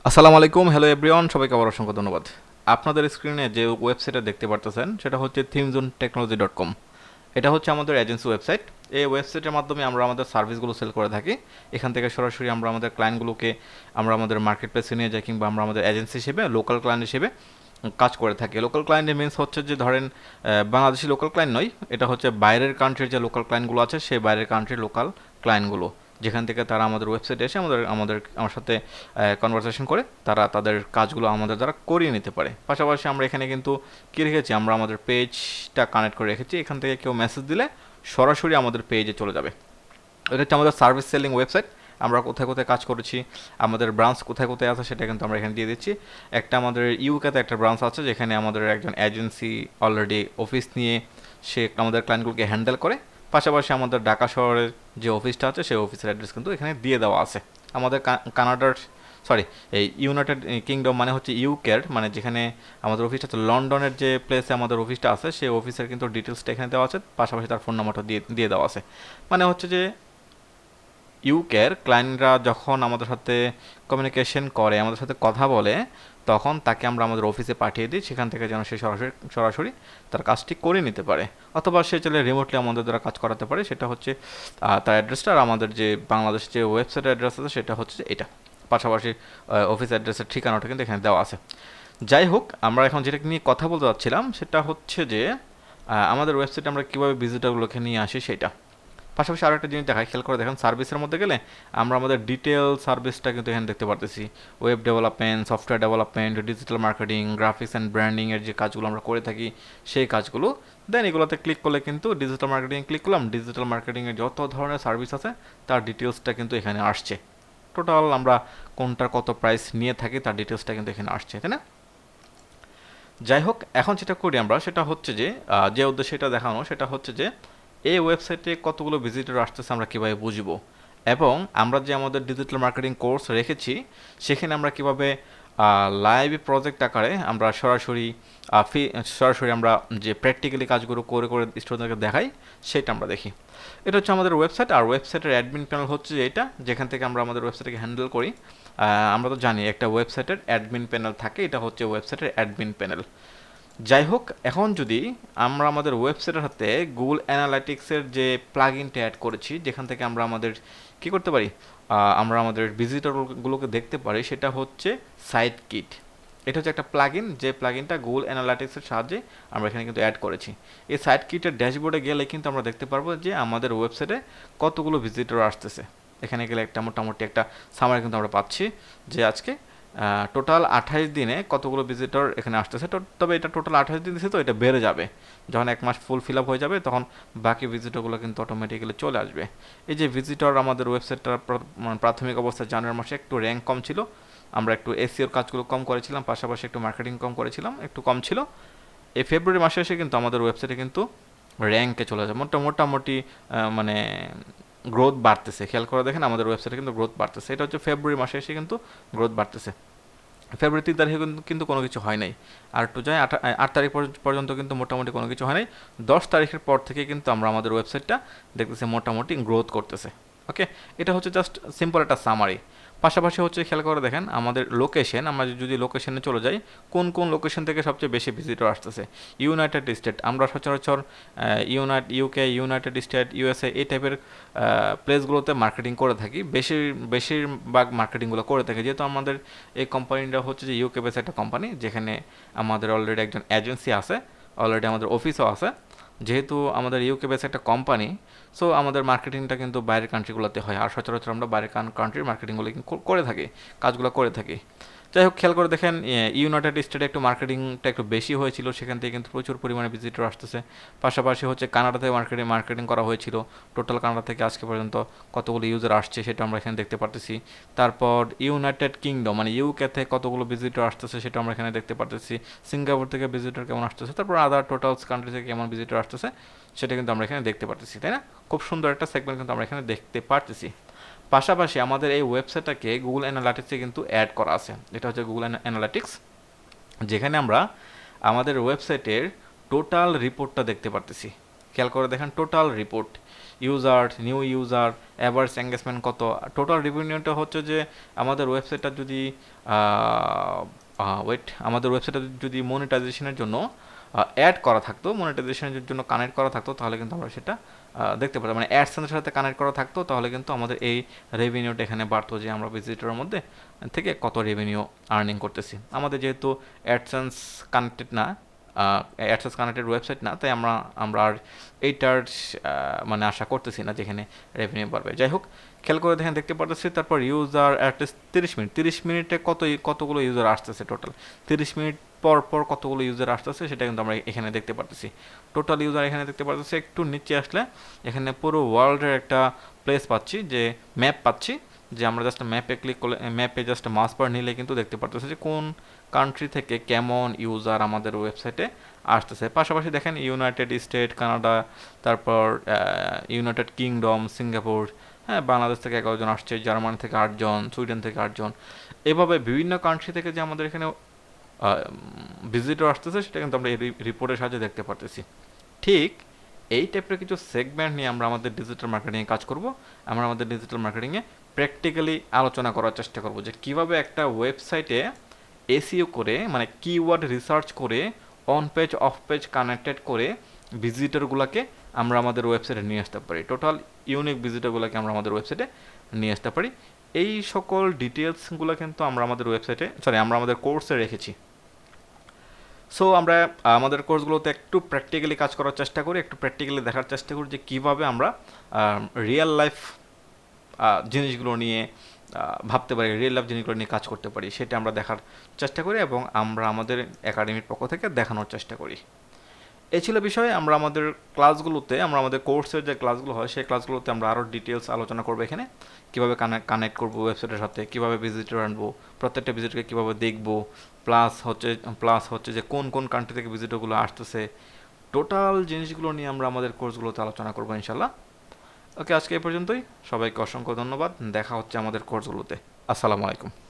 আসসালামু আলাইকুম, hello everyone, সবাইকে আবার অসংখ্য ধন্যবাদ। আপনাদের স্ক্রিনে যে ওয়েবসাইটটা দেখতে পারতেছেন সেটা হচ্ছে themezonetechnology.com। এটা হচ্ছে আমাদের এজেন্সি ওয়েবসাইট। এই ওয়েবসাইটের মাধ্যমে আমরা আমাদের সার্ভিসগুলো সেল করে থাকি। এখান থেকে সরাসরি আমরা আমাদের ক্লায়েন্টগুলোকে আমরা আমাদের মার্কেট প্লেসে নিয়ে যাই, কিংবা আমরা আমাদের এজেন্সি হিসেবে লোকাল ক্লায়েন্ট হিসেবে কাজ করে থাকি। লোকাল ক্লায়েন্ট মিনস হচ্ছে যে ধরেন বাংলাদেশি লোকাল ক্লায়েন্ট নয়, এটা হচ্ছে বাইরের কান্ট্রির যে লোকাল ক্লায়েন্টগুলো আছে সেই বাইরের কান্ট্রির লোকাল ক্লায়েন্টগুলো, যেখান থেকে তারা আমাদের ওয়েবসাইটে এসে আমার সাথে কনভারসেশন করে তারা তাদের কাজগুলো আমাদের দ্বারা করিয়ে নিতে পারে। পাশাপাশি আমরা এখানে কিন্তু কী রেখেছি, আমরা আমাদের পেজটা কানেক্ট করে রেখেছি। এখান থেকে কেউ মেসেজ দিলে সরাসরি আমাদের পেজে চলে যাবে। এটা হচ্ছে আমাদের সার্ভিস সেলিং ওয়েবসাইট। আমরা কোথায় কোথায় কাজ করেছি, আমাদের ব্রাঞ্চ কোথায় কোথায় আছে সেটা কিন্তু আমরা এখানে দিয়ে দিচ্ছি। একটা আমাদের ইউকেতে একটা ব্রাঞ্চ আছে, যেখানে আমাদের একজন এজেন্সি অলরেডি অফিস নিয়ে সে আমাদের ক্লায়েন্টগুলোকে হ্যান্ডেল করে। পাশাপাশি আমাদের ঢাকা শহরের যে অফিসটা আছে সেই অফিসের অ্যাড্রেস কিন্তু এখানে দিয়ে দেওয়া আছে। আমাদের কানাডার সরি এই ইউনাইটেড কিংডম মানে হচ্ছে ইউকের, মানে যেখানে আমাদের অফিসটা আছে লন্ডনের যে প্লেসে আমাদের অফিসটা আছে সেই অফিসের কিন্তু ডিটেলসটা এখানে দেওয়া আছে, পাশাপাশি তার ফোন নাম্বারটা দিয়ে দেওয়া আছে। মানে হচ্ছে যে ইউকের ক্লায়েন্টরা যখন আমাদের সাথে কমিউনিকেশন করে, আমাদের সাথে কথা বলে, তখন তাকে আমরা আমাদের অফিসে পাঠিয়ে দিই, সেখান থেকে যেন সে সরাসরি তার কাজটি করে নিতে পারে। অথবা সে চাইলে রিমোটলি আমাদের দ্বারা কাজ করাতে পারে। সেটা হচ্ছে তার অ্যাড্রেসটা, আর আমাদের যে বাংলাদেশ যে ওয়েবসাইট অ্যাড্রেস আছে সেটা হচ্ছে এটা। পাশাপাশি অফিস অ্যাড্রেসের ঠিকানাটা কিন্তু এখানে দেওয়া আছে। যাই হোক, আমরা এখন যেটা নিয়ে কথা বলতে চাচ্ছিলাম সেটা হচ্ছে যে আমাদের ওয়েবসাইটে আমরা কীভাবে ভিজিটরগুলোকে নিয়ে আসি সেটা। পাশাপাশি আরও একটা জিনিস দেখায়, খেয়াল করে দেখেন, সার্ভিসের মধ্যে গেলে আমরা আমাদের ডিটেল সার্ভিসটা কিন্তু এখানে দেখতে পারতেছি। Web development, software development, digital marketing, graphics and ব্র্যান্ডিংয়ের যে কাজগুলো আমরা করে থাকি সেই কাজগুলো। দেন এগুলোতে ক্লিক করলে কিন্তু ডিজিটাল মার্কেটিং ক্লিক করলাম, ডিজিটাল মার্কেটিংয়ের যত ধরনের সার্ভিস আছে তার ডিটেলসটা কিন্তু এখানে আসছে। টোটাল আমরা কোনটার কত প্রাইস নিয়ে থাকি তার ডিটেলসটা কিন্তু এখানে আসছে, তাই না? যাই হোক, এখন যেটা করি আমরা সেটা হচ্ছে যে যে উদ্দেশ্যে এটা দেখানো সেটা হচ্ছে যে এই ওয়েবসাইটে কতগুলো ভিজিটর আসতেছে আমরা কীভাবে বুঝবো, এবং আমরা যে আমাদের ডিজিটাল মার্কেটিং কোর্স রেখেছি সেখানে আমরা কীভাবে লাইভ প্রজেক্ট আকারে আমরা সরাসরি আমরা যে প্র্যাকটিক্যালি কাজগুলো করে করে স্টুডেন্টদেরকে দেখাই সেটা আমরা দেখি। এটা হচ্ছে আমাদের ওয়েবসাইট, আর ওয়েবসাইটের অ্যাডমিন প্যানেল হচ্ছে এটা, যেখান থেকে আমরা আমাদের ওয়েবসাইটকে হ্যান্ডেল করি। আমরা তো জানি একটা ওয়েবসাইটের অ্যাডমিন প্যানেল থাকে, এটা হচ্ছে ওয়েবসাইটের অ্যাডমিন প্যানেল। যাই হোক, এখন যদি আমরা আমাদের ওয়েবসাইটের সাথে গুগল অ্যানালাইটিক্সের যে প্লাগ ইনটা অ্যাড করেছি, যেখান থেকে আমরা আমাদের কী করতে পারি, আমরা আমাদের ভিজিটরগুলোকে দেখতে পারি, সেটা হচ্ছে সাইট কিট। এটা হচ্ছে একটা প্লাগ ইন, যে প্লাগ ইনটা গুগল অ্যানালাইটিক্সের সাহায্যে আমরা এখানে কিন্তু অ্যাড করেছি। এই সাইট কিটের ড্যাশবোর্ডে গেলে কিন্তু আমরা দেখতে পারবো যে আমাদের ওয়েবসাইটে কতগুলো ভিজিটর আসতেছে। এখানে গেলে একটা মোটামুটি একটা সামারি কিন্তু আমরা পাচ্ছি যে আজকে টোটাল 28 দিনে কতগুলো ভিজিটর এখানে আসতেছে। তবে এটা টোটাল 28 দিন দিচ্ছে, তো এটা বেড়ে যাবে। যখন এক মাস ফুল ফিল আপ হয়ে যাবে তখন বাকি ভিজিটরগুলো কিন্তু অটোমেটিক্যালি চলে আসবে। এই যে ভিজিটর, আমাদের ওয়েবসাইটটার প্রাথমিক অবস্থায় জানুয়ারি মাসে একটু র্যাঙ্ক কম ছিল, আমরা একটু এসইওর কাজগুলো কম করেছিলাম, পাশাপাশি একটু মার্কেটিং কম করেছিলাম, একটু কম ছিল। এই ফেব্রুয়ারি মাসে এসে কিন্তু আমাদের ওয়েবসাইটে কিন্তু র্যাঙ্কে চলে যায়, মোটামুটি মানে গ্রোথ বাড়তেছে। খেয়াল করে দেখেন আমাদের ওয়েবসাইটে কিন্তু গ্রোথ বাড়তেছে। এটা হচ্ছে ফেব্রুয়ারি মাসে এসে কিন্তু গ্রোথ বাড়তেছে। ফেব্রুয়ারি 3 তারিখে কিন্তু কোনো কিছু হয় নাই, আর একটু যায় 8 তারিখ পর্যন্ত কিন্তু মোটামুটি কোনো কিছু হয় নাই। 10 তারিখের পর থেকে কিন্তু আমরা আমাদের ওয়েবসাইটটা দেখতেছি মোটামুটি গ্রোথ করতেছে। ওকে, এটা হচ্ছে জাস্ট সিম্পল একটা সামারি। পাশাপাশি হচ্ছে খেয়াল করে দেখেন আমাদের লোকেশন, আমরা যদি লোকেশনে চলে যাই, কোন কোন লোকেশন থেকে সবচেয়ে বেশি ভিজিটর আসতেছে। ইউনাইটেড স্টেট, আমরা সচরাচর ইউকে, ইউনাইটেড স্টেট, ইউএসএ এই টাইপের প্লেসগুলোতে মার্কেটিং করে থাকি, বেশিরভাগ মার্কেটিংগুলো করে থাকি, যেহেতু আমাদের এই কোম্পানিটা হচ্ছে যে ইউকে বেস একটা কোম্পানি, যেখানে আমাদের অলরেডি একজন এজেন্সি আছে, অলরেডি আমাদের অফিসও আছে। যেহেতু আমাদের ইউকে বেস একটা কোম্পানি, সো আমাদের মার্কেটিংটা কিন্তু বাইরের কান্ট্রিগুলোতে হয়, আর সচরাচর আমরা বাইরের কান্ট্রির মার্কেটিংগুলো করে থাকি, কাজগুলো করে থাকি। যাই হোক, খেয়াল করে দেখেন ইউনাইটেড স্টেটে একটু মার্কেটিংটা একটু বেশি হয়েছিল, সেখান থেকে কিন্তু প্রচুর পরিমাণে ভিজিটর আসতেছে। পাশাপাশি হচ্ছে কানাডাতে মার্কেটিং করা হয়েছিল, টোটাল কানাডা থেকে আজকে পর্যন্ত কতগুলো ইউজার আসছে সেটা আমরা এখানে দেখতে পারতেছি। তারপর ইউনাইটেড কিংডম মানে ইউকে থেকে কতগুলো ভিজিটর আসতেছে সেটা আমরা এখানে দেখতে পারতেছি। সিঙ্গাপুর থেকে ভিজিটর কেমন আসতেছে, তারপর আদার টোটালস কান্ট্রি থেকে কেমন ভিজিটর আসতেছে সেটা কিন্তু আমরা এখানে দেখতে পারতেছি, তাই না? খুব সুন্দর একটা সেগমেন্ট কিন্তু আমরা এখানে দেখতে পারতেছি। পাশাপাশি আমাদের এই ওয়েবসাইটটাকে গুগল অ্যানালাইটিক্সে কিন্তু অ্যাড করা আছে। এটা হচ্ছে গুগল অ্যানালাইটিক্স, যেখানে আমরা আমাদের ওয়েবসাইটের টোটাল রিপোর্টটা দেখতে পারতেছি। খেয়াল করে দেখেন total report, user, new user, average engagement কত, টোটাল রেভিনিউটা হচ্ছে যে আমাদের ওয়েবসাইটটা যদি আমাদের ওয়েবসাইটটা যদি মনিটাইজেশনের জন্য অ্যাড করা থাকতো, মনিটাইজেশনের জন্য কানেক্ট করা থাকতো, তাহলে কিন্তু আমরা সেটা দেখতে পারতাম। মানে অ্যাডসেন্সের সাথে কানেক্ট করা থাকতো, তাহলে কিন্তু আমাদের এই রেভিনিউটা এখানে বাড়তো যে আমরা ভিজিটরের মধ্যে থেকে কত রেভিনিউ আর্নিং করতেছি। আমাদের যেহেতু অ্যাডসেন্স কানেক্টেড না, অ্যাডসেন্স কানেক্টেড ওয়েবসাইট না, তাই আমরা আর এইটার মানে আশা করতেছি না যেখানে রেভিনিউ বাড়বে। যাই হোক, খেয়াল করে দেখেন, দেখতে পারতেছি। তারপর ইউজার অ্যাটলিস্ট 30 মিনিটে কতগুলো ইউজার আসতেছে, টোটাল 30 মিনিট পর পর কতগুলো ইউজার আসতেছে সেটা কিন্তু আমরা এখানে দেখতে পারতেছি। টোটাল ইউজার এখানে দেখতে পারতেছি। একটু নিচে আসলে এখানে পুরো ওয়ার্ল্ডের একটা প্লেস পাচ্ছি, যে ম্যাপ পাচ্ছি, যে আমরা জাস্ট ম্যাপে ক্লিক করলে, ম্যাপে জাস্ট মাস বার নিলে কিন্তু দেখতে পারতেছি যে কোন কান্ট্রি থেকে কেমন ইউজার আমাদের ওয়েবসাইটে আসতেছে। পাশাপাশি দেখেন ইউনাইটেড স্টেট, কানাডা, তারপর ইউনাইটেড কিংডম, সিঙ্গাপুর, হ্যাঁ, বাংলাদেশ থেকে 11 জন আসছে, জার্মানি থেকে 8 জন, সুইডেন থেকে 8 জন, এভাবে বিভিন্ন কান্ট্রি থেকে যে আমাদের এখানে ভিজিটর আসতেছে সেটা কিন্তু আমরা এই রিপোর্টের সাহায্যে দেখতে পারতেছি। ঠিক এই টাইপের কিছু সেগমেন্ট নিয়ে আমরা আমাদের ডিজিটাল মার্কেটিংয়ে কাজ করব। আমরা আমাদের ডিজিটাল মার্কেটিংয়ে প্র্যাকটিক্যালি আলোচনা করার চেষ্টা করব যে কীভাবে একটা ওয়েবসাইটে এসইও করে, মানে কিওয়ার্ড রিসার্চ করে, on page of page connected করে ভিজিটরগুলোকে আমরা আমাদের ওয়েবসাইটে নিয়ে আসতে পারি, টোটাল ইউনিক ভিজিটরগুলোকে আমরা আমাদের ওয়েবসাইটে নিয়ে আসতে পারি। এই সকল ডিটেলসগুলো কিন্তু আমরা আমাদের ওয়েবসাইটে, আমরা আমাদের কোর্সে রেখেছি। সো আমরা আমাদের কোর্সগুলোতে একটু প্র্যাকটিক্যালি কাজ করার চেষ্টা করি, একটু প্র্যাকটিক্যালি দেখার চেষ্টা করি যে কীভাবে আমরা রিয়েল লাইফ জিনিসগুলো নিয়ে ভাবতে পারি, রিয়েল লাইফ জিনিসগুলো নিয়ে কাজ করতে পারি, সেটা আমরা দেখার চেষ্টা করি এবং আমরা আমাদের একাডেমির পক্ষ থেকে দেখানোর চেষ্টা করি। এই ছিল বিষয়। আমরা আমাদের ক্লাসগুলোতে, আমরা আমাদের কোর্সের যে ক্লাসগুলো হয় সেই ক্লাসগুলোতে আমরা আরও ডিটেলস আলোচনা করবো এখানে, কীভাবে কানেক্ট করবো ওয়েবসাইটের সাথে, কীভাবে ভিজিটর আনবো, প্রত্যেকটা ভিজিটরকে কীভাবে দেখবো, প্লাস হচ্ছে যে কোন কোন কান্ট্রি থেকে ভিজিটরগুলো আসতেছে, টোটাল জিনিসগুলো নিয়ে আমরা আমাদের কোর্সগুলোতে আলোচনা করবো ইনশাল্লাহ। ওকে, আজকে এই পর্যন্তই। সবাইকে অসংখ্য ধন্যবাদ। দেখা হচ্ছে আমাদের কোর্সগুলোতে। আসসালামু আলাইকুম।